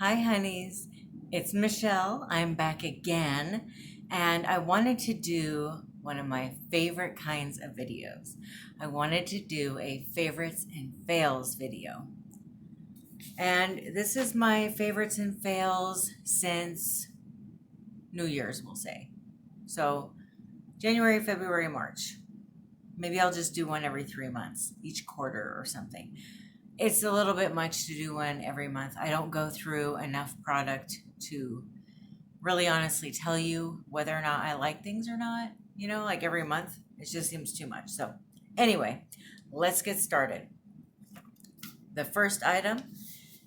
Hi, honeys. It's Michelle. I'm back again, and I wanted to do one of my favorite kinds of videos. I wanted to do a favorites and fails video. And this is my favorites and fails since New Year's, we'll say. So, January, February, March. Maybe I'll just do one every 3 months, each quarter or something. It's a little bit much to do one every month. I don't go through enough product to really honestly tell you whether or not I like things or not. Like every month, it just seems too much. So, anyway, let's get started. The first item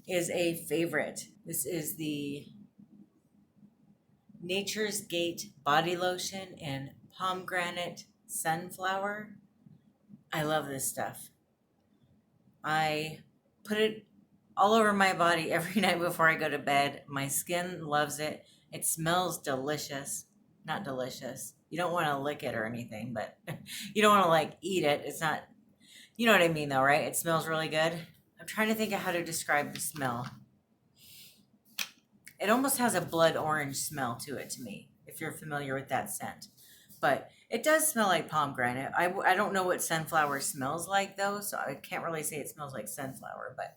is a favorite. This is the Nature's Gate Body Lotion in Pomegranate Sunflower. I love this stuff. I put it all over my body every night before I go to bed. My skin loves it. It smells delicious. Not delicious. You don't want to lick it or anything, but you don't want to like eat it. It's not, you know what I mean though, right? It smells really good. I'm trying to think of how to describe the smell. It almost has a blood orange smell to it to me, if you're familiar with that scent. But it does smell like pomegranate. I don't know what sunflower smells like though, so I can't really say it smells like sunflower, but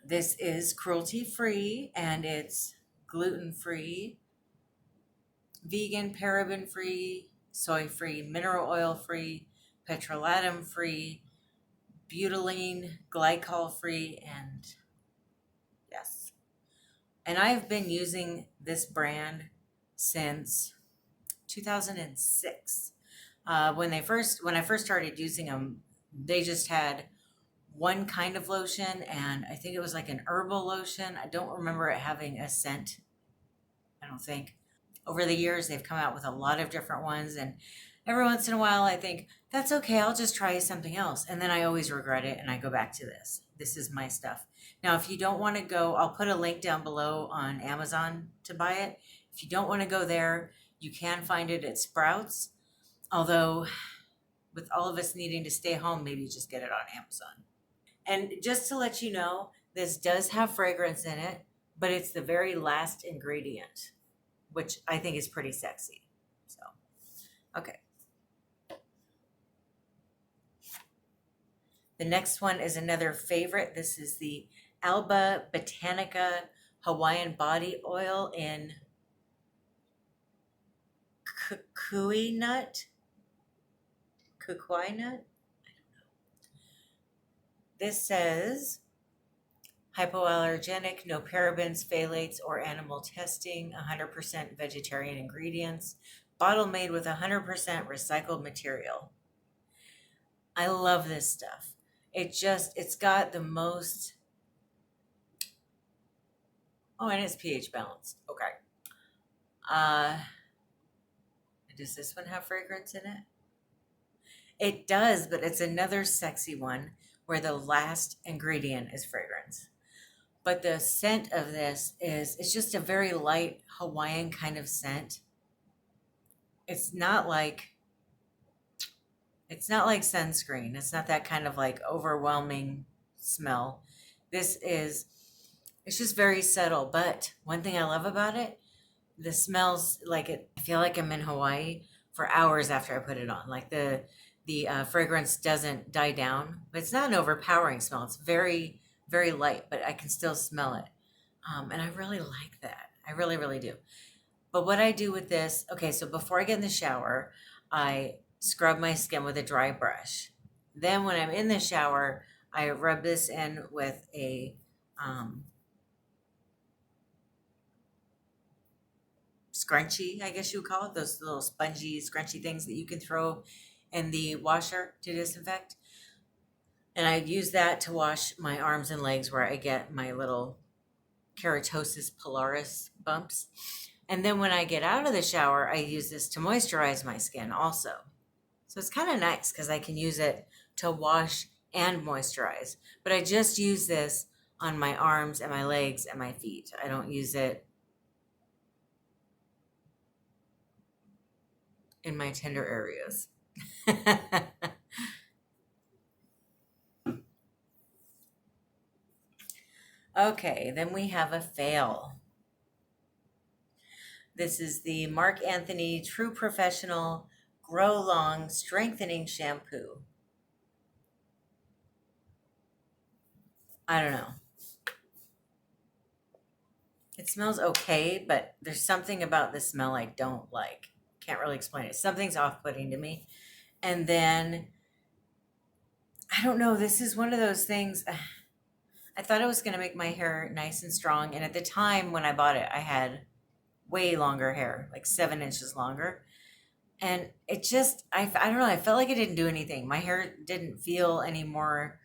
this is cruelty free and it's gluten free, vegan, paraben free, soy free, mineral oil free, petrolatum free, butylene glycol free, and yes. And I've been using this brand since 2006. When I first started using them, they just had one kind of lotion, and I think it was like an herbal lotion. I don't remember it having a scent. I don't think. Over the years, they've come out with a lot of different ones, and every once in a while, I think that's okay. I'll just try something else, and then I always regret it, and I go back to this. This is my stuff. Now, if you don't want to go, I'll put a link down below on Amazon to buy it. If you don't want to go there, you can find it at Sprouts. Although, with all of us needing to stay home, maybe just get it on Amazon. And just to let you know, this does have fragrance in it, but it's the very last ingredient, which I think is pretty sexy. So, okay. The next one is another favorite. This is the Alba Botanica Hawaiian Body Oil in Kukui nut. Kukui nut? This says hypoallergenic, no parabens, phthalates, or animal testing, 100% vegetarian ingredients, bottle made with 100% recycled material. I love this stuff. It's got the most, oh, and it's pH balanced. Okay. Does this one have fragrance in it? It does, but it's another sexy one where the last ingredient is fragrance. But the scent of this it's just a very light Hawaiian kind of scent. It's not like sunscreen. It's not that kind of like overwhelming smell. It's just very subtle. But one thing I love about it, the smells like it. I feel like I'm in Hawaii for hours after I put it on. Like the fragrance doesn't die down, but it's not an overpowering smell. It's very, very light, but I can still smell it. And I really like that. I really, really do. But what I do with this, okay, so before I get in the shower, I scrub my skin with a dry brush. Then when I'm in the shower, I rub this in with a scrunchie, I guess you would call it, those little spongy, scrunchy things that you can throw in the washer to disinfect. And I use that to wash my arms and legs where I get my little keratosis pilaris bumps. And then when I get out of the shower, I use this to moisturize my skin also. So it's kind of nice because I can use it to wash and moisturize. But I just use this on my arms and my legs and my feet. I don't use it in my tender areas. Okay, then we have a fail. This is the Marc Anthony True Professional Grow Long Strengthening Shampoo. I don't know. It smells okay, but there's something about the smell I don't like. Can't really explain it. Something's off-putting to me. And then, I don't know, this is one of those things. I thought it was going to make my hair nice and strong. And at the time when I bought it, I had way longer hair, like 7 inches longer. And it just, I don't know, I felt like it didn't do anything. My hair didn't feel any more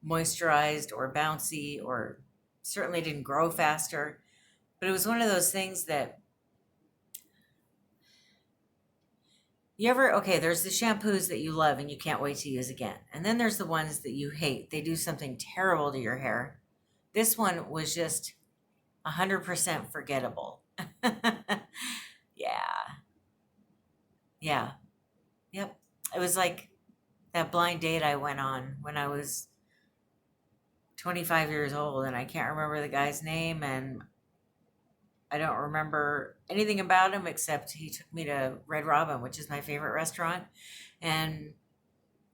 moisturized or bouncy, or certainly didn't grow faster. But it was one of those things that okay, there's the shampoos that you love and you can't wait to use again. And then there's the ones that you hate. They do something terrible to your hair. This one was just 100% forgettable. Yeah. Yeah. Yep. It was like that blind date I went on when I was 25 years old, and I can't remember the guy's name, and I don't remember anything about him except he took me to Red Robin, which is my favorite restaurant, and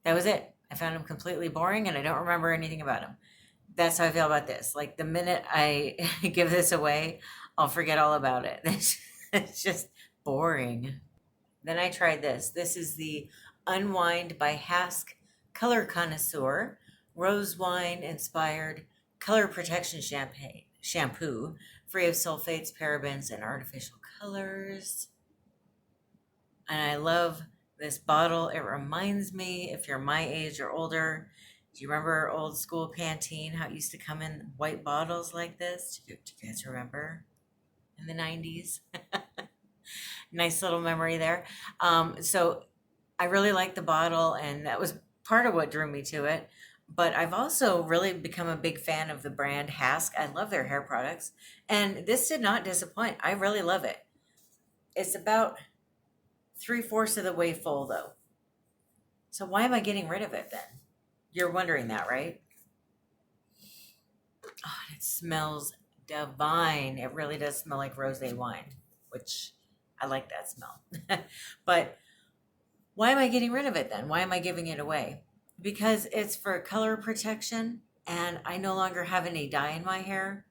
that was it. I found him completely boring, and I don't remember anything about him. That's how I feel about this. Like the minute I give this away, I'll forget all about it. It's just boring. Then I tried this. This is the Unwind by Hask Color Connoisseur Rose Wine Inspired Color Protection Shampoo, free of sulfates, parabens, and artificial colors. And I love this bottle. It reminds me, if you're my age or older, do you remember old school Pantene, how it used to come in white bottles like this? Do you guys remember in the 90s? Nice little memory there. So I really like the bottle, and that was part of what drew me to it. But I've also really become a big fan of the brand Hask. I love their hair products, and this did not disappoint. I really love it. It's about 3/4 of the way full, though. So why am I getting rid of it then? You're wondering that, right? Oh, it smells divine. It really does smell like rosé wine, which I like that smell. But why am I getting rid of it then? Why am I giving it away? Because it's for color protection, and I no longer have any dye in my hair.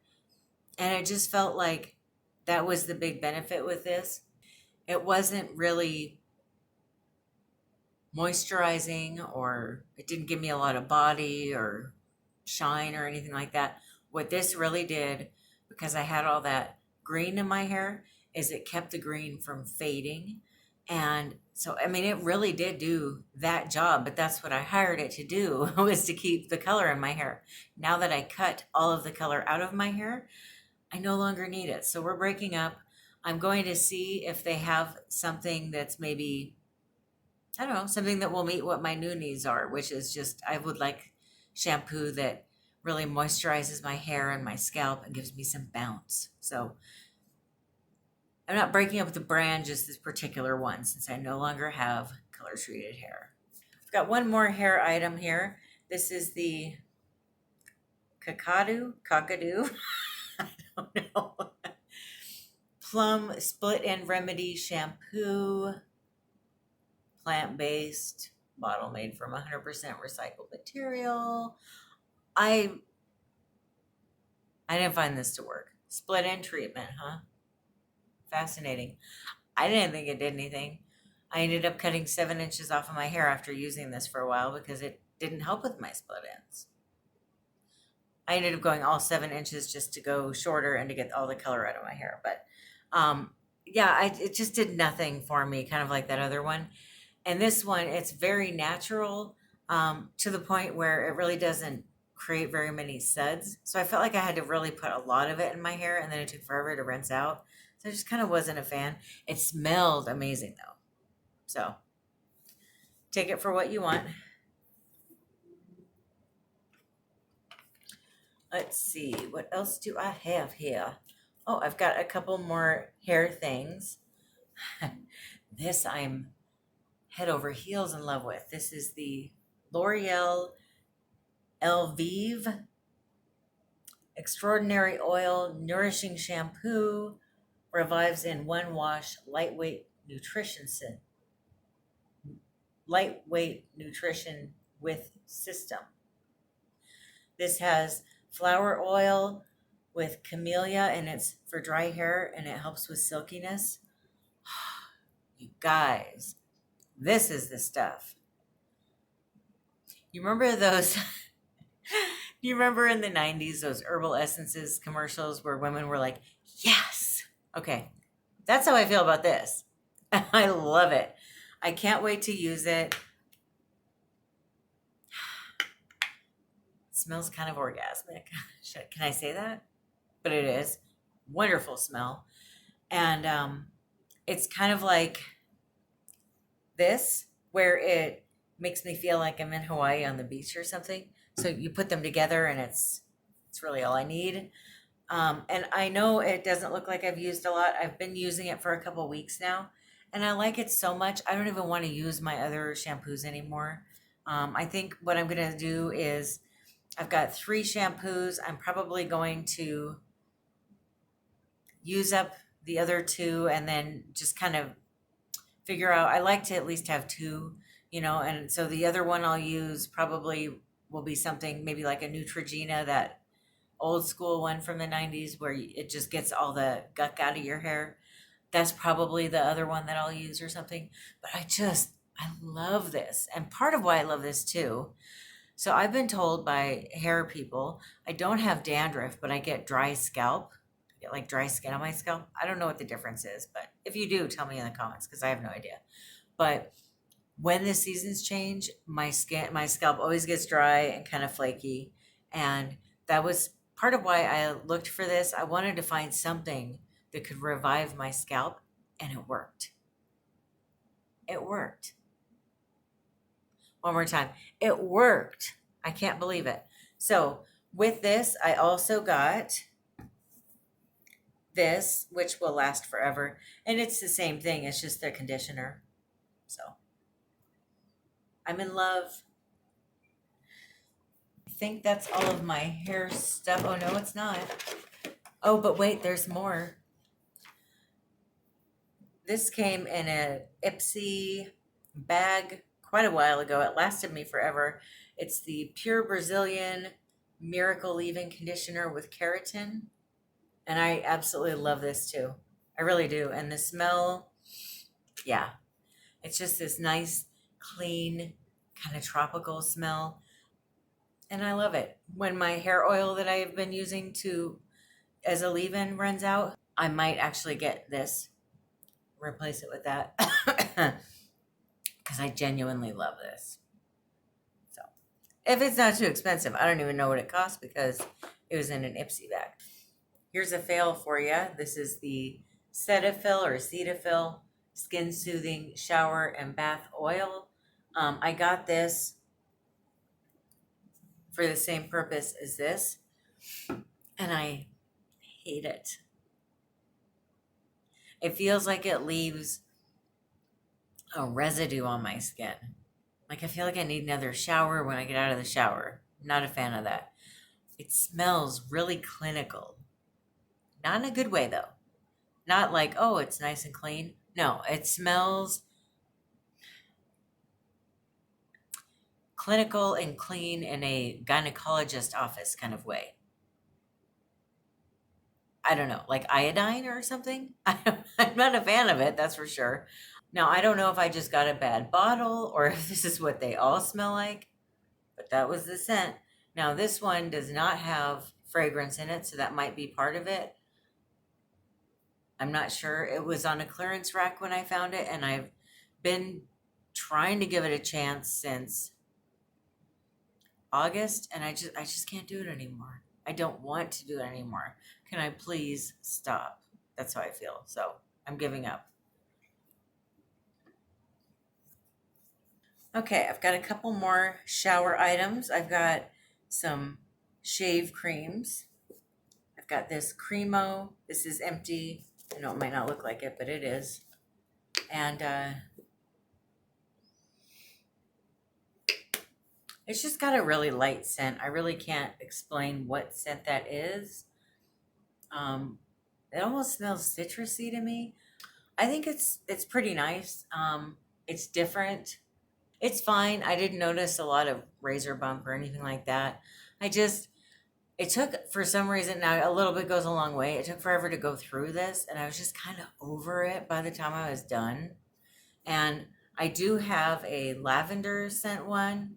And it just felt like that was the big benefit with this. It wasn't really moisturizing, or it didn't give me a lot of body or shine or anything like that. What this really did, because I had all that green in my hair, is it kept the green from fading. And so, I mean, it really did do that job, but that's what I hired it to do, was to keep the color in my hair. Now that I cut all of the color out of my hair, I no longer need it. So we're breaking up. I'm going to see if they have something that's maybe, I don't know, something that will meet what my new needs are, which is just, I would like shampoo that really moisturizes my hair and my scalp and gives me some bounce. So I'm not breaking up the brand, just this particular one, since I no longer have color treated hair. I've got one more hair item here. This is the Kakadu, I don't know. Plum Split End Remedy Shampoo, plant-based, bottle made from 100% recycled material. I didn't find this to work. Split end treatment, huh? Fascinating. I didn't think it did anything. I ended up cutting 7 inches off of my hair after using this for a while because it didn't help with my split ends. I ended up going all 7 inches just to go shorter and to get all the color out of my hair. But yeah, it just did nothing for me, kind of like that other one. And this one, it's very natural, to the point where it really doesn't create very many suds. So I felt like I had to really put a lot of it in my hair, and then it took forever to rinse out. So I just kind of wasn't a fan. It smelled amazing though. So take it for what you want. Let's see, what else do I have here? Oh, I've got a couple more hair things. This I'm head over heels in love with. This is the L'Oreal Elvive Extraordinary Oil Nourishing Shampoo revives in one wash, lightweight nutrition with system. This has flower oil with camellia, and it's for dry hair, and it helps with silkiness. You guys, this is the stuff. You remember those? You remember in the 90s those herbal essences commercials where women were like, yes. Okay, that's how I feel about this. I love it. I can't wait to use it. It smells kind of orgasmic. Can I say that? But it is. Wonderful smell. And it's kind of like this, where it makes me feel like I'm in Hawaii on the beach or something. So you put them together and it's really all I need. And I know it doesn't look like I've used a lot. I've been using it for a couple weeks now, and I like it so much. I don't even want to use my other shampoos anymore. I think what I'm going to do is I've got 3 shampoos. I'm probably going to use up the other 2 and then just kind of figure out. I like to at least have 2, and so the other one I'll use probably will be something maybe like a Neutrogena, that old school one from the 90s where it just gets all the gunk out of your hair. That's probably the other one that I'll use or something. But I love this. And part of why I love this too. So I've been told by hair people, I don't have dandruff, but I get dry scalp. I get like dry skin on my scalp. I don't know what the difference is, but if you do, tell me in the comments because I have no idea. But when the seasons change, my scalp always gets dry and kind of flaky. And that was part of why I looked for this. I wanted to find something that could revive my scalp, and it worked. It worked. One more time. It worked. I can't believe it. So with this, I also got this, which will last forever. And it's the same thing. It's just their conditioner. So I'm in love. I think that's all of my hair stuff. Oh, no, it's not. Oh, but wait, there's more. This came in a Ipsy bag quite a while ago. It lasted me forever. It's the Pure Brazilian Miracle Leave-In Conditioner with Keratin. And I absolutely love this too. I really do. And the smell, yeah. It's just this nice, clean, kind of tropical smell. And I love it. When my hair oil that I have been using as a leave-in runs out, I might actually get this, replace it with that, because I genuinely love this. So if it's not too expensive, I don't even know what it costs because it was in an Ipsy bag. Here's a fail for you. This is the Cetaphil Skin Soothing Shower and Bath Oil. I got this for the same purpose as this, and I hate it. It feels like it leaves a residue on my skin. Like I feel like I need another shower when I get out of the shower. Not a fan of that. It smells really clinical. Not in a good way though. Not like, oh, it's nice and clean. No, it smells clinical and clean in a gynecologist office kind of way. I don't know, like iodine or something. I'm not a fan of it, that's for sure. Now, I don't know if I just got a bad bottle or if this is what they all smell like, but that was the scent. Now, this one does not have fragrance in it, so that might be part of it. I'm not sure. It was on a clearance rack when I found it, and I've been trying to give it a chance since August, and I just can't do it anymore. I don't want to do it anymore. Can I please stop? That's how I feel. So I'm giving up. Okay, I've got a couple more shower items. I've got some shave creams. I've got this Cremo. This is empty. I know it might not look like it, but it is. And It's just got a really light scent. I really can't explain what scent that is. Um, it almost smells citrusy to me. I think it's pretty nice. It's different. It's fine. I didn't notice a lot of razor bump or anything like that. I just it took for some reason now a little bit goes a long way. It took forever to go through this, and I was just kind of over it by the time I was done. And I do have a lavender scent one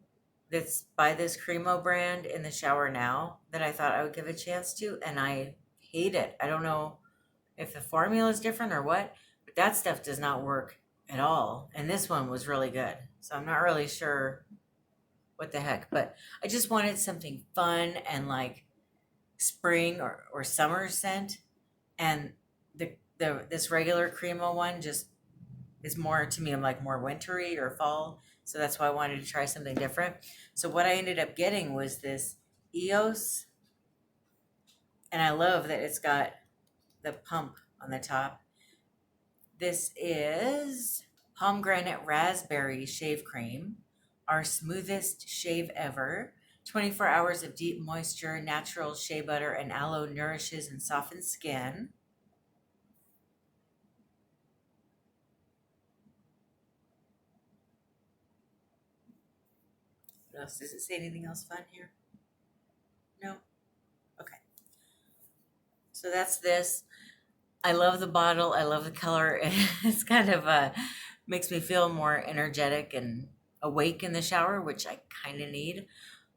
that's by this Cremo brand in the shower now that I thought I would give a chance to, and I hate it. I don't know if the formula is different or what, but that stuff does not work at all. And this one was really good. So I'm not really sure what the heck, but I just wanted something fun and like spring or summer scent. And the this regular Cremo one just is more to me, I'm like more wintry or fall. So that's why I wanted to try something different. So what I ended up getting was this EOS, and I love that it's got the pump on the top. This is Pomegranate Raspberry Shave Cream, our smoothest shave ever. 24 hours of deep moisture, natural shea butter, and aloe nourishes and softens skin. What else? Does it say anything else fun here? No? Okay. So that's this. I love the bottle. I love the color. It's kind of makes me feel more energetic and awake in the shower, which I kind of need.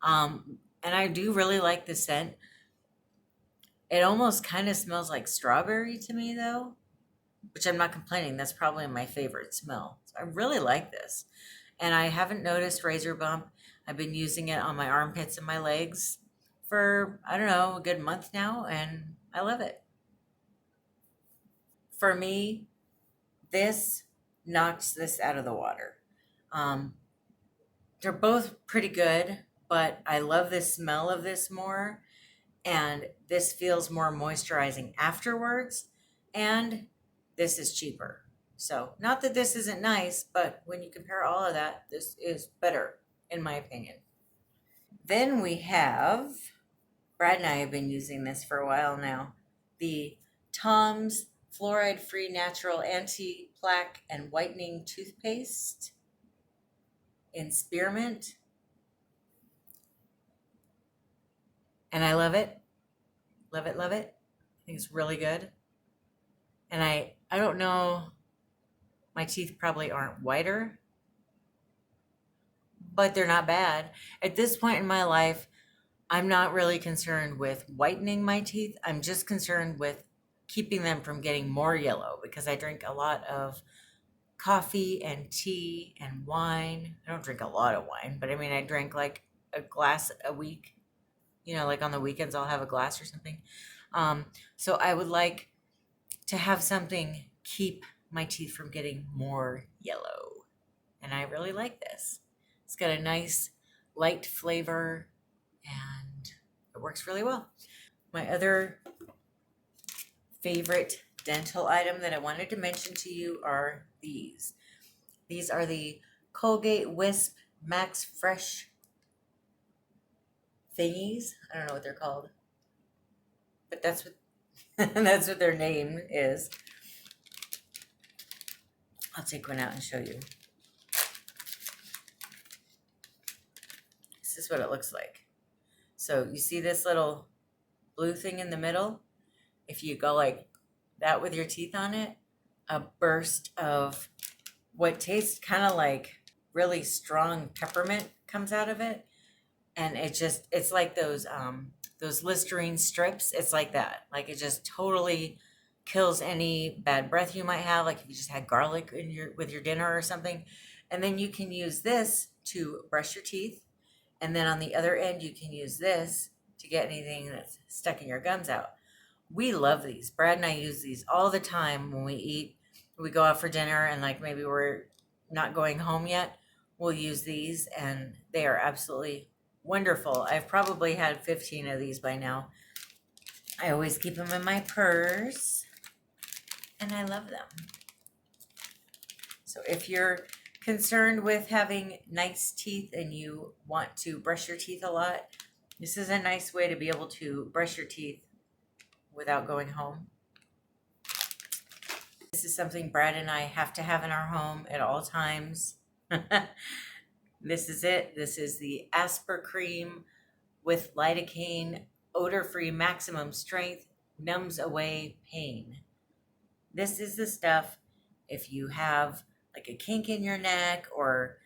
And I do really like the scent. It almost kind of smells like strawberry to me, though, which I'm not complaining. That's probably my favorite smell. So I really like this. And I haven't noticed razor bump. I've been using it on my armpits and my legs for, I don't know, a good month now, and I love it. For me, this knocks this out of the water. Um, they're both pretty good, but I love the smell of this more, and this feels more moisturizing afterwards, and this is cheaper. So, not that this isn't nice, but when you compare all of that, this is better, in my opinion. Then we have Brad and I have been using this for a while now. The Tom's Fluoride Free Natural Anti-Plaque and Whitening Toothpaste in Spearmint. And I love it. Love it, love it. I think it's really good. And I don't know, my teeth probably aren't whiter, but they're not bad. At this point in my life, I'm not really concerned with whitening my teeth. I'm just concerned with keeping them from getting more yellow because I drink a lot of coffee and tea and wine. I don't drink a lot of wine, but I mean, I drink like a glass a week. You know, like on the weekends, I'll have a glass or something. So I would like to have something keep my teeth from getting more yellow. And I really like this. It's got a nice light flavor and it works really well. My other favorite dental item that I wanted to mention to you are these. These are the Colgate Wisp Max Fresh thingies. I don't know what they're called, but that's what that's what their name is. I'll take one out and show you. This is what it looks like. So you see this little blue thing in the middle? If you go like that with your teeth on it, a burst of what tastes kind of like really strong peppermint comes out of it. And it's like those Listerine strips. It's like that. Like it just totally kills any bad breath you might have, like if you just had garlic in your with your dinner or something. And then you can use this to brush your teeth. And then on the other end, you can use this to get anything that's stuck in your gums out. We love these. Brad and I use these all the time when we eat. We go out for dinner and like maybe we're not going home yet. We'll use these and they are absolutely wonderful. I've probably had 15 of these by now. I always keep them in my purse and I love them. So if you're concerned with having nice teeth and you want to brush your teeth a lot, this is a nice way to be able to brush your teeth without going home. This is something Brad and I have to have in our home at all times. This is it. This is the Aspercreme with Lidocaine, odor-free, maximum strength, numbs away pain. This is the stuff if you have like a kink in your neck or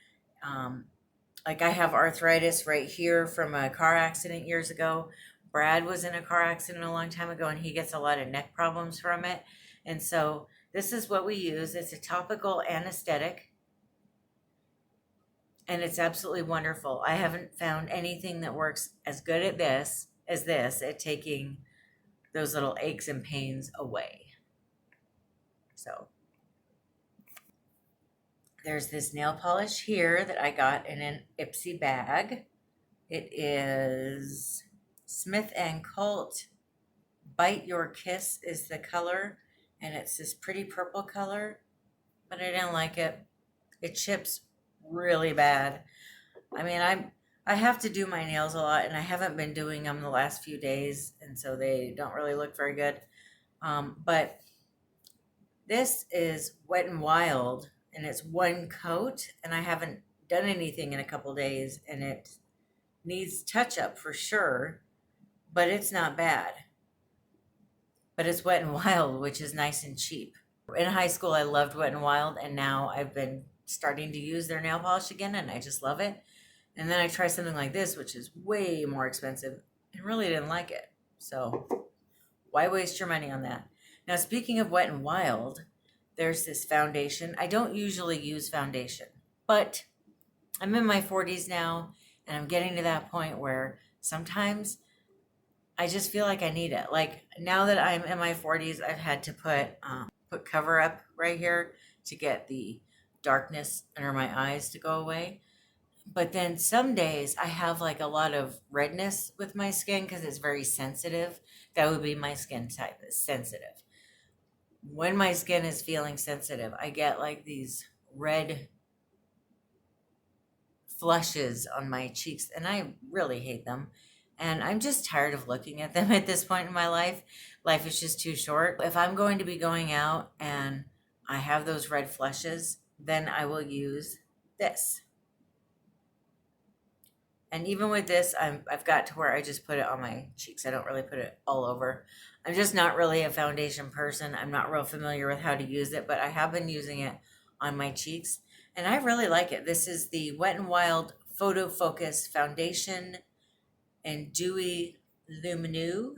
like I have arthritis right here from a car accident years ago. Brad was in a car accident a long time ago and he gets a lot of neck problems from it. And so this is what we use. It's a topical anesthetic. And it's absolutely wonderful. I haven't found anything that works as good at this as this at taking those little aches and pains away. So there's this nail polish here that I got in an Ipsy bag. It is Smith & Colt Bite Your Kiss is the color, and it's this pretty purple color, but I didn't like it. It chips really bad. I mean, I have to do my nails a lot, and I haven't been doing them the last few days, and so they don't really look very good. But this is Wet n Wild, and it's one coat, and I haven't done anything in a couple days, and it needs touch up for sure, but it's not bad. But it's Wet n Wild, which is nice and cheap. In high school, I loved Wet n Wild, and now I've been starting to use their nail polish again, and I just love it. And then I try something like this, which is way more expensive, and really didn't like it. So why waste your money on that? Now, speaking of Wet n Wild, there's this foundation. I don't usually use foundation, but I'm in my 40s now, and I'm getting to that point where sometimes I just feel like I need it. Like now that I'm in my 40s, I've had to put cover up right here to get the darkness under my eyes to go away. But then some days I have like a lot of redness with my skin because it's very sensitive. That would be my skin type, is sensitive. When my skin is feeling sensitive, I get like these red flushes on my cheeks, and I really hate them. And I'm just tired of looking at them at this point in my life. Life is just too short. If I'm going to be going out and I have those red flushes, then I will use this. And even with this, I've got to where I just put it on my cheeks. I don't really put it all over. I'm just not really a foundation person. I'm not real familiar with how to use it, but I have been using it on my cheeks, and I really like it. This is the Wet n Wild Photo Focus Foundation and Dewy Lumineaux.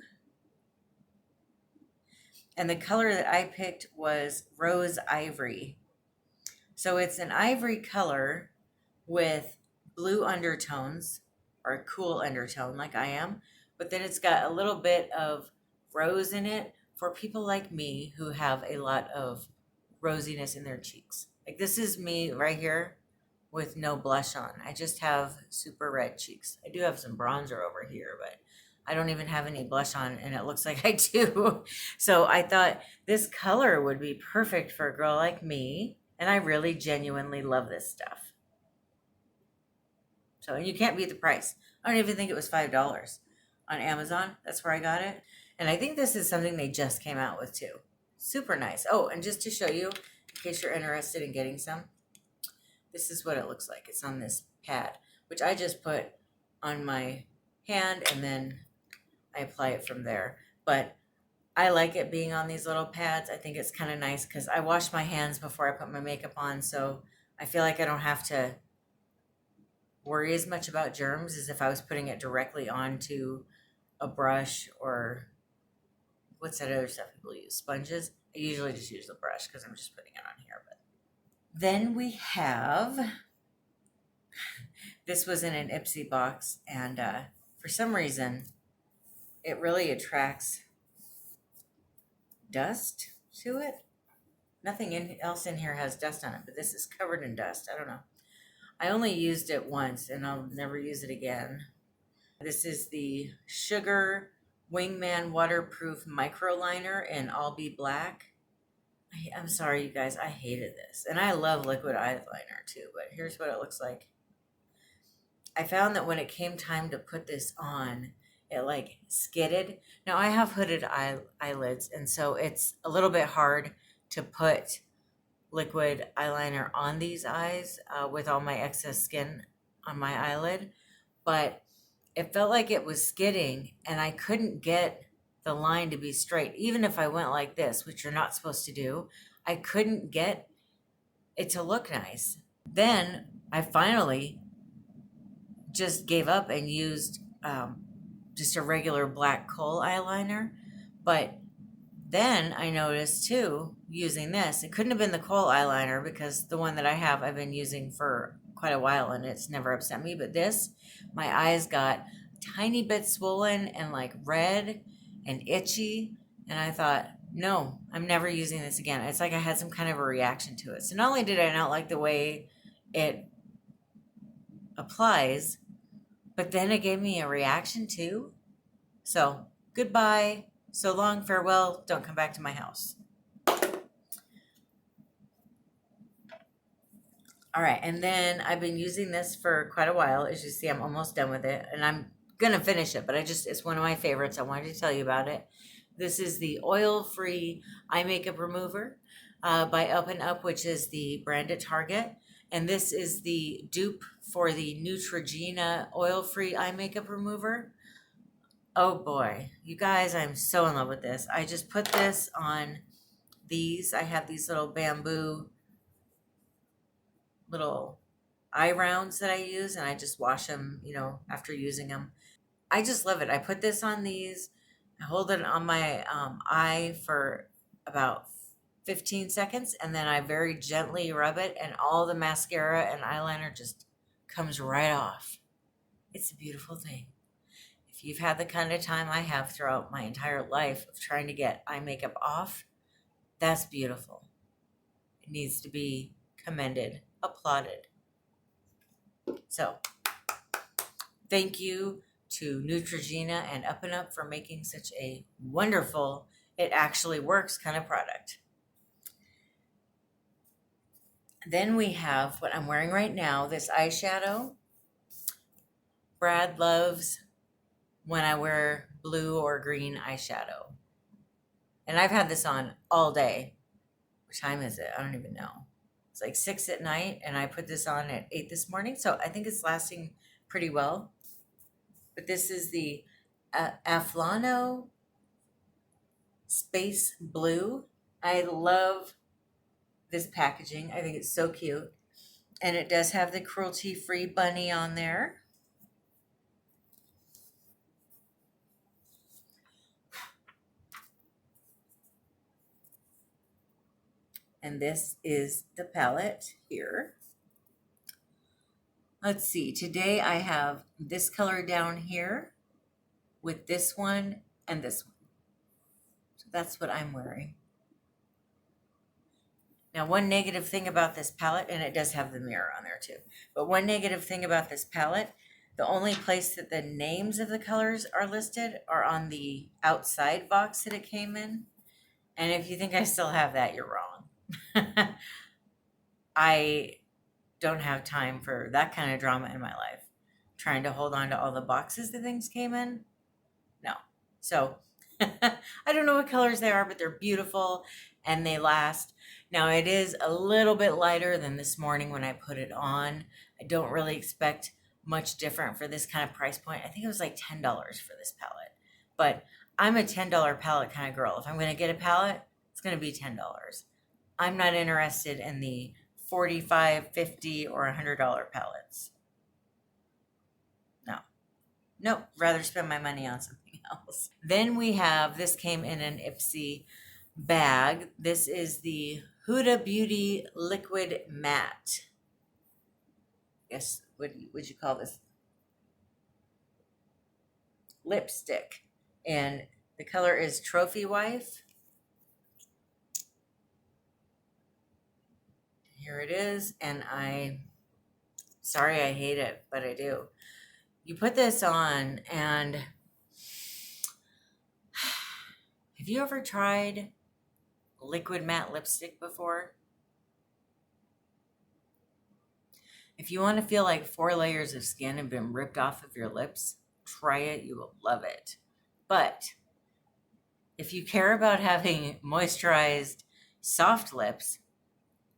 And the color that I picked was Rose Ivory. So it's an ivory color with blue undertones, or a cool undertone like I am, but then it's got a little bit of rose in it for people like me who have a lot of rosiness in their cheeks. Like this is me right here with no blush on. I just have super red cheeks. I do have some bronzer over here, but I don't even have any blush on, and it looks like I do. So I thought this color would be perfect for a girl like me, and I really genuinely love this stuff. So, and you can't beat the price. I don't even think it was $5 on Amazon. That's where I got it. And I think this is something they just came out with too. Super nice. Oh, and just to show you, in case you're interested in getting some, this is what it looks like. It's on this pad, which I just put on my hand and then I apply it from there. But I like it being on these little pads. I think it's kind of nice because I wash my hands before I put my makeup on, so I feel like I don't have to worry as much about germs as if I was putting it directly onto a brush or what's that other stuff people use? Sponges. I usually just use the brush because I'm just putting it on here. But then we have, this was in an Ipsy box, and for some reason it really attracts dust to it. Nothing else in here has dust on it, but this is covered in dust. I don't know. I only used it once, and I'll never use it again. This is the Sugar Wingman Waterproof Micro Liner in Alba Black. I'm sorry, you guys. I hated this. And I love liquid eyeliner too, but here's what it looks like. I found that when it came time to put this on, it like skidded. Now I have hooded eyelids, and so it's a little bit hard to put liquid eyeliner on these eyes with all my excess skin on my eyelid. But it felt like it was skidding, and I couldn't get the line to be straight. Even if I went like this, which you're not supposed to do, I couldn't get it to look nice. Then I finally just gave up and used just a regular black kohl eyeliner. But then I noticed too, using this, it couldn't have been the kohl eyeliner because the one that I have, I've been using for quite a while and it's never upset me. But this, my eyes got a tiny bit swollen and like red and itchy. And I thought, no, I'm never using this again. It's like I had some kind of a reaction to it. So not only did I not like the way it applies, but then it gave me a reaction too. So goodbye, so long, farewell, don't come back to my house. All right, and then I've been using this for quite a while. As you see, I'm almost done with it, and I'm gonna finish it, but it's one of my favorites. I wanted to tell you about it. This is the oil-free eye makeup remover by Up and Up, which is the brand at Target. And this is the dupe for the Neutrogena oil-free eye makeup remover. Oh boy, you guys, I'm so in love with this. I just put this on these. I have these little bamboo little eye rounds that I use, and I just wash them, after using them. I just love it. I put this on these. I hold it on my eye for about 15 seconds, and then I very gently rub it, and all the mascara and eyeliner just comes right off. It's a beautiful thing. If you've had the kind of time I have throughout my entire life of trying to get eye makeup off, that's beautiful. It needs to be commended, applauded. So, thank you to Neutrogena and Up and Up for making such a wonderful, it actually works kind of product. Then we have what I'm wearing right now, this eyeshadow. Brad loves when I wear blue or green eyeshadow. And I've had this on all day. What time is it? I don't even know. It's like 6 at night, and I put this on at 8 this morning, so I think it's lasting pretty well. But this is the Afflano Space Blue. I love this packaging. I think it's so cute. And it does have the cruelty-free bunny on there. And this is the palette here. Let's see, today I have this color down here with this one and this one. So that's what I'm wearing. Now, one negative thing about this palette, and it does have the mirror on there too, but one negative thing about this palette, the only place that the names of the colors are listed are on the outside box that it came in. And if you think I still have that, you're wrong. I don't have time for that kind of drama in my life. Trying to hold on to all the boxes that things came in. No. So I don't know what colors they are, but they're beautiful and they last. Now it is a little bit lighter than this morning when I put it on. I don't really expect much different for this kind of price point. I think it was like $10 for this palette. But I'm a $10 palette kind of girl. If I'm going to get a palette, it's going to be $10. I'm not interested in the $45, $50, or $100 palettes. No. Nope. Rather spend my money on something else. Then we have, this came in an Ipsy bag. This is the Huda Beauty Liquid Matte. Yes, what would you call this? Lipstick. And the color is Trophy Wife. Here it is, and sorry I hate it, but I do. You put this on, and have you ever tried liquid matte lipstick before? If you want to feel like 4 layers of skin have been ripped off of your lips, try it. You will love it. But if you care about having moisturized, soft lips,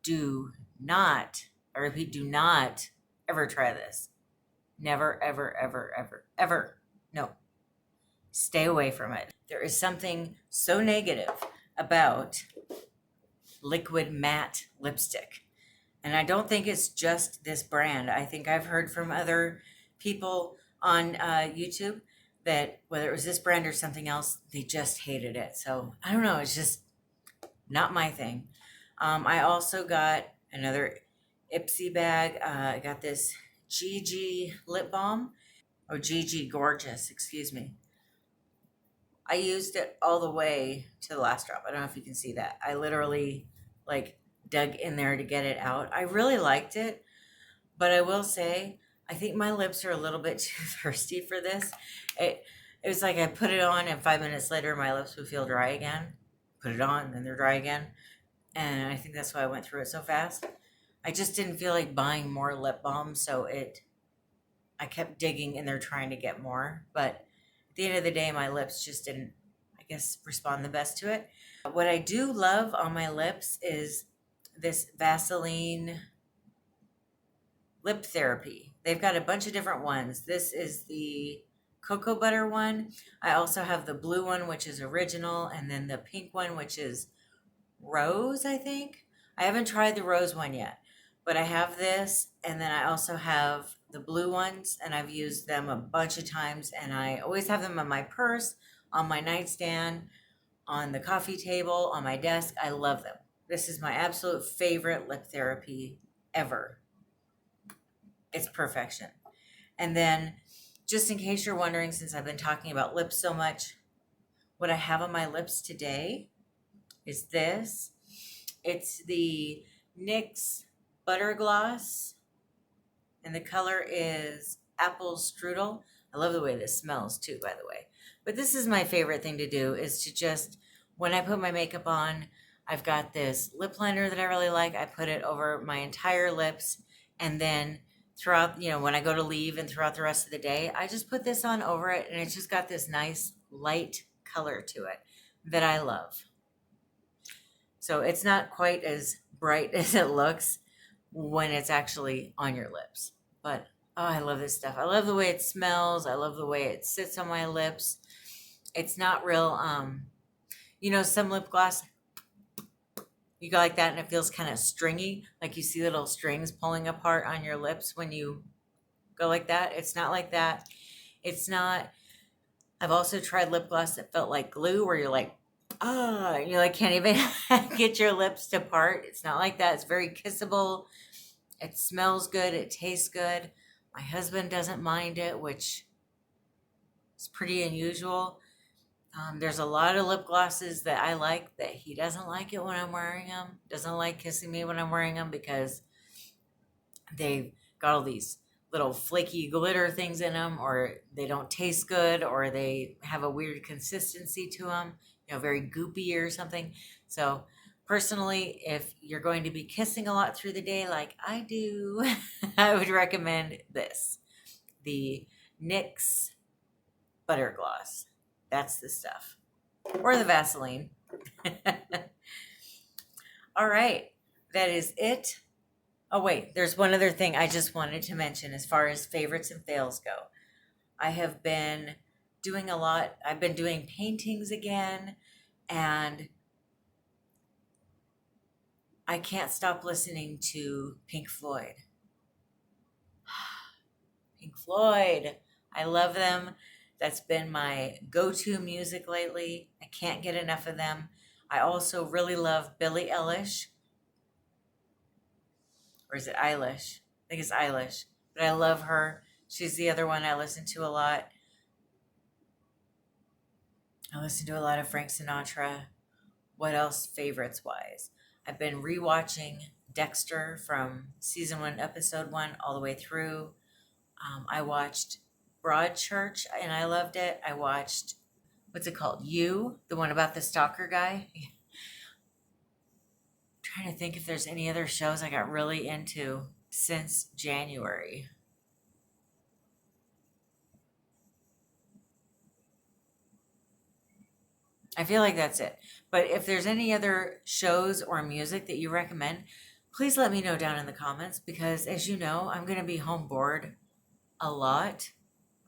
do not, I repeat, do not ever try this. Never, ever, ever, ever, ever. No. Stay away from it. There is something so negative about liquid matte lipstick. And I don't think it's just this brand. I think I've heard from other people on YouTube that whether it was this brand or something else, they just hated it. So I don't know. It's just not my thing. I also got another Ipsy bag. I got this GG lip balm. Oh, GG Gorgeous, excuse me. I used it all the way to the last drop. I don't know if you can see that. I literally like dug in there to get it out. I really liked it, but I will say, I think my lips are a little bit too thirsty for this. It was like I put it on and 5 minutes later my lips would feel dry again. Put it on and they're dry again. And I think that's why I went through it so fast. I just didn't feel like buying more lip balm, so I kept digging in there trying to get more. But at the end of the day, my lips just didn't, I guess, respond the best to it. What I do love on my lips is this Vaseline lip therapy. They've got a bunch of different ones. This is the cocoa butter one. I also have the blue one, which is original, and then the pink one, which is rose, I think. I haven't tried the rose one yet, but I have this, and then I also have the blue ones, and I've used them a bunch of times, and I always have them in my purse, on my nightstand, on the coffee table, on my desk. I love them. This is my absolute favorite lip therapy ever. It's perfection. And then, just in case you're wondering, since I've been talking about lips so much, what I have on my lips today is this. It's the NYX Butter Gloss, and the color is Apple Strudel. I love the way this smells too, by the way. But this is my favorite thing to do, is to just, when I put my makeup on, I've got this lip liner that I really like. I put it over my entire lips, and then throughout, when I go to leave and throughout the rest of the day, I just put this on over it, and it's just got this nice light color to it that I love. So it's not quite as bright as it looks when it's actually on your lips. But, oh, I love this stuff. I love the way it smells. I love the way it sits on my lips. It's not real, some lip gloss, you go like that and it feels kind of stringy. Like you see little strings pulling apart on your lips when you go like that. It's not like that. It's not, I've also tried lip gloss that felt like glue, where you're like, you like can't even get your lips to part. It's not like that. It's very kissable. It smells good. It tastes good. My husband doesn't mind it, which is pretty unusual. There's a lot of lip glosses that I like that he doesn't like it when I'm wearing them. Doesn't like kissing me when I'm wearing them because they've got all these little flaky glitter things in them, or they don't taste good, or they have a weird consistency to them, very goopy or something. So personally, if you're going to be kissing a lot through the day like I do, I would recommend this, the NYX Butter Gloss. That's the stuff. Or the Vaseline. All right, that is it. Oh, wait, there's one other thing I just wanted to mention as far as favorites and fails go. I have been doing a lot. I've been doing paintings again, and I can't stop listening to Pink Floyd. Pink Floyd. I love them. That's been my go-to music lately. I can't get enough of them. I also really love Billie Eilish. Or is it Eilish? I think it's Eilish. But I love her. She's the other one I listen to a lot. I listen to a lot of Frank Sinatra. What else favorites-wise? I've been rewatching Dexter from season 1, episode 1, all the way through. I watched Broadchurch, and I loved it. I watched, what's it called? You, the one about the stalker guy. Trying to think if there's any other shows I got really into since January. I feel like that's it. But if there's any other shows or music that you recommend, please let me know down in the comments because as you know, I'm going to be home bored a lot.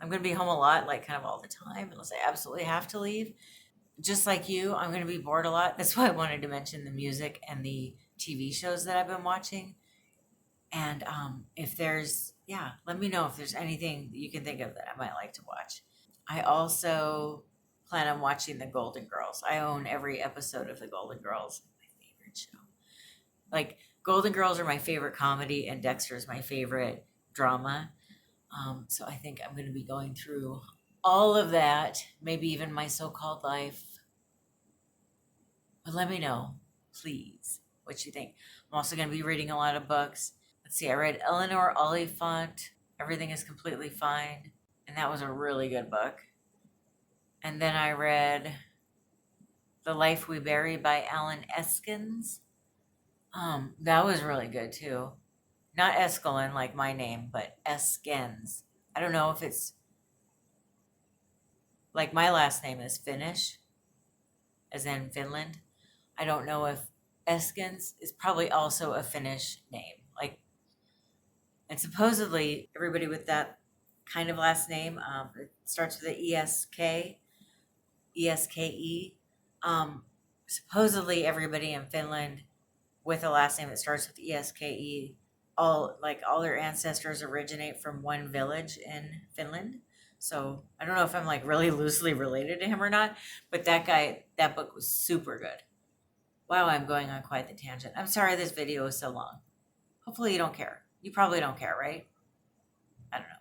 I'm going to be home a lot, like kind of all the time, unless I absolutely have to leave. Just like you, I'm going to be bored a lot. That's why I wanted to mention the music and the TV shows that I've been watching. And if there's, yeah, let me know if there's anything that you can think of that I might like to watch. I also plan on watching The Golden Girls. I own every episode of The Golden Girls. My favorite show. Like, Golden Girls are my favorite comedy, and Dexter is my favorite drama. So I think I'm going to be going through all of that, maybe even My So-Called Life. But let me know, please, what you think. I'm also going to be reading a lot of books. Let's see, I read Eleanor Oliphant, Everything is Completely Fine, and that was a really good book. And then I read The Life We Bury by Alan Eskins. That was really good too. Not Eskelin like my name, but Eskens. I don't know if it's like my last name is Finnish, as in Finland. I don't know if Eskens is probably also a Finnish name. Like, and supposedly everybody with that kind of last name, it starts with the ESKE. Supposedly everybody in Finland with a last name that starts with ESKE, all their ancestors originate from one village in Finland. So I don't know if I'm like really loosely related to him or not, but that book was super good. Wow, I'm going on quite the tangent. I'm sorry this video is so long. Hopefully you don't care. You probably don't care, right? I don't know.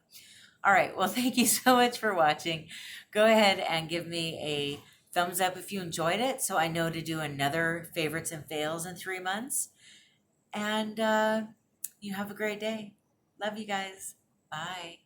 All right. Well, thank you so much for watching. Go ahead and give me a thumbs up if you enjoyed it so I know to do another favorites and fails in 3 months. And you have a great day. Love you guys. Bye.